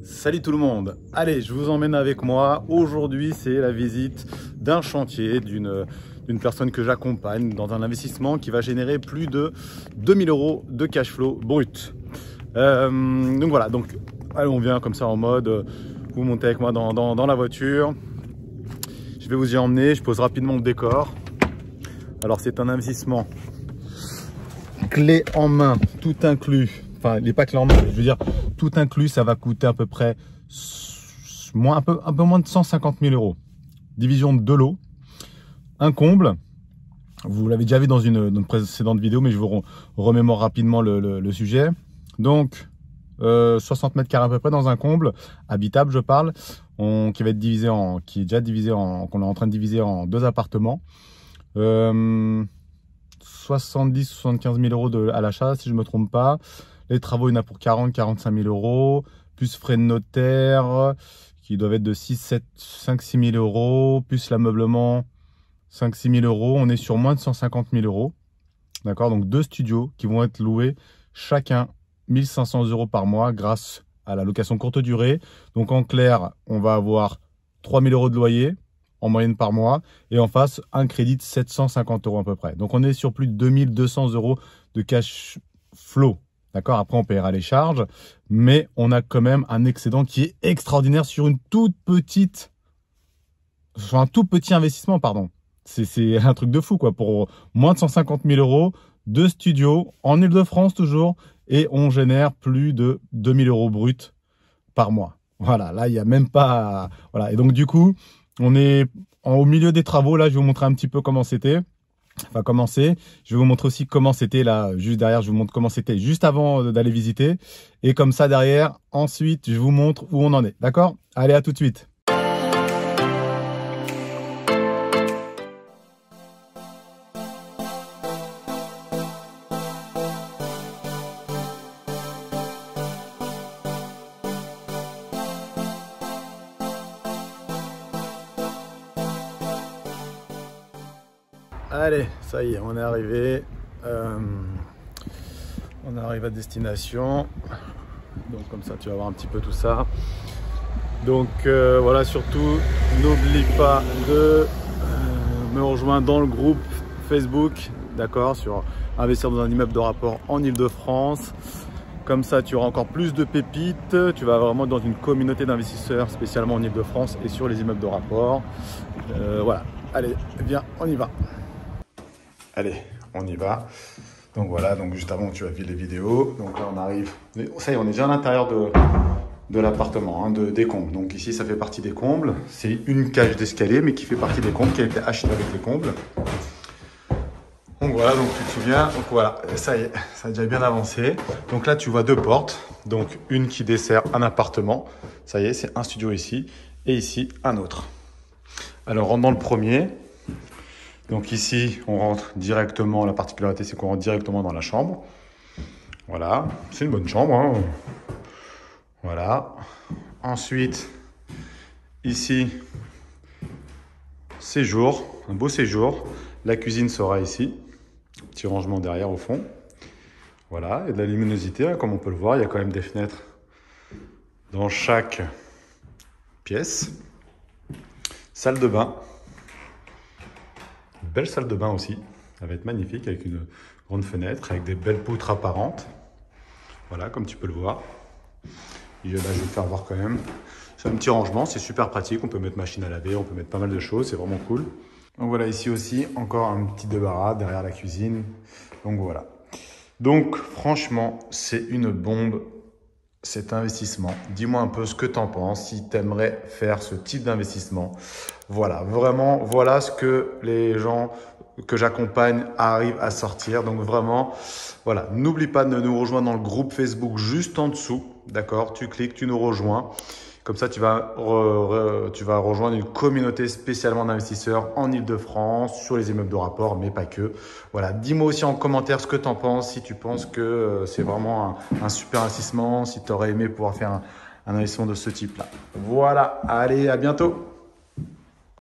Salut tout le monde. Allez, je vous emmène avec moi. Aujourd'hui, c'est la visite d'un chantier d'une personne que j'accompagne dans un investissement qui va générer plus de 2000 € de cash flow brut. Donc voilà, allez, on vient comme ça en mode, vous montez avec moi dans la voiture. Je vais vous y emmener, je pose rapidement le décor. Alors c'est un investissement clé en main, tout inclus. Enfin, il n'est pas clé en main, je veux dire, tout inclus, ça va coûter à peu près un peu moins de 150 000 €. Division de 2 lots, un comble. Vous l'avez déjà vu dans une précédente vidéo, mais je vous remémore rapidement le sujet. Donc, 60 mètres carrés à peu près dans un comble, habitable, je parle, qui va être divisé qui est déjà divisé qu'on est en train de diviser en 2 appartements. 70-75 000 € à l'achat, si je ne me trompe pas. Les travaux, il y en a pour 40-45 000 €, plus frais de notaire, qui doivent être de 5-6 000 €, plus l'ameublement, 5-6 000 €. On est sur moins de 150 000 €. D'accord, donc 2 studios qui vont être loués chacun 1 500 € par mois grâce à la location courte durée. Donc en clair, on va avoir 3 000 € de loyer en moyenne par mois et en face, un crédit de 750 € à peu près. Donc on est sur plus de 2 200 € de cash flow. D'accord, après on paiera les charges, mais on a quand même un excédent qui est extraordinaire sur un tout petit investissement, pardon. C'est un truc de fou, quoi. Pour moins de 150 000 €, 2 studios en Ile-de-France toujours, et on génère plus de 2 000 € bruts par mois. Voilà, là il n'y a même pas. Voilà, et donc du coup, on est au milieu des travaux. Là, je vais vous montrer un petit peu comment c'était. Va commencer. Je vais vous montrer aussi comment c'était là, juste derrière. Je vous montre comment c'était juste avant d'aller visiter. Et comme ça, derrière, ensuite, je vous montre où on en est. D'accord? Allez, à tout de suite. Allez, ça y est, on est arrivé. On arrive à destination. Donc comme ça, tu vas voir un petit peu tout ça. Donc voilà, surtout, n'oublie pas de me rejoindre dans le groupe Facebook, d'accord, sur investir dans un immeuble de rapport en Ile-de-France. Comme ça, tu auras encore plus de pépites. Tu vas vraiment dans une communauté d'investisseurs spécialement en Ile-de-France et sur les immeubles de rapport. Voilà, allez, viens, on y va. Allez, on y va. Donc voilà, donc juste avant tu as vu les vidéos. Donc là on arrive, ça y est, on est déjà à l'intérieur de l'appartement, hein, des combles. Donc ici ça fait partie des combles. C'est une cage d'escalier mais qui fait partie des combles, qui a été achetée avec les combles. Donc voilà, donc tu te souviens, donc voilà, ça y est, ça a déjà bien avancé. Donc là tu vois 2 portes, donc une qui dessert un appartement. Ça y est, c'est un studio ici et ici un autre. Alors rentre dans le premier. Donc ici, on rentre directement, la particularité c'est qu'on rentre directement dans la chambre. Voilà, c'est une bonne chambre, hein. Voilà. Ensuite, ici, séjour, un beau séjour. La cuisine sera ici. Petit rangement derrière au fond. Voilà, il y a de la luminosité, hein, comme on peut le voir. Il y a quand même des fenêtres dans chaque pièce. Salle de bain. Belle salle de bain aussi, ça va être magnifique avec une grande fenêtre, avec des belles poutres apparentes. Voilà, comme tu peux le voir. Et là, je vais te faire voir quand même. C'est un petit rangement, c'est super pratique. On peut mettre machine à laver, on peut mettre pas mal de choses, c'est vraiment cool. Donc voilà, ici aussi, encore un petit débarras derrière la cuisine. Donc voilà. Donc franchement, c'est une bombe cet investissement. Dis-moi un peu ce que tu en penses, si tu aimerais faire ce type d'investissement. Voilà, vraiment, voilà ce que les gens que j'accompagne arrivent à sortir. Donc vraiment, voilà, n'oublie pas de nous rejoindre dans le groupe Facebook juste en dessous. D'accord, tu cliques, tu nous rejoins. Comme ça, tu vas rejoindre une communauté spécialement d'investisseurs en Ile-de-France, sur les immeubles de rapport, mais pas que. Voilà, dis-moi aussi en commentaire ce que tu en penses, si tu penses que c'est vraiment un super investissement, si tu aurais aimé pouvoir faire un investissement de ce type-là. Voilà, allez, à bientôt.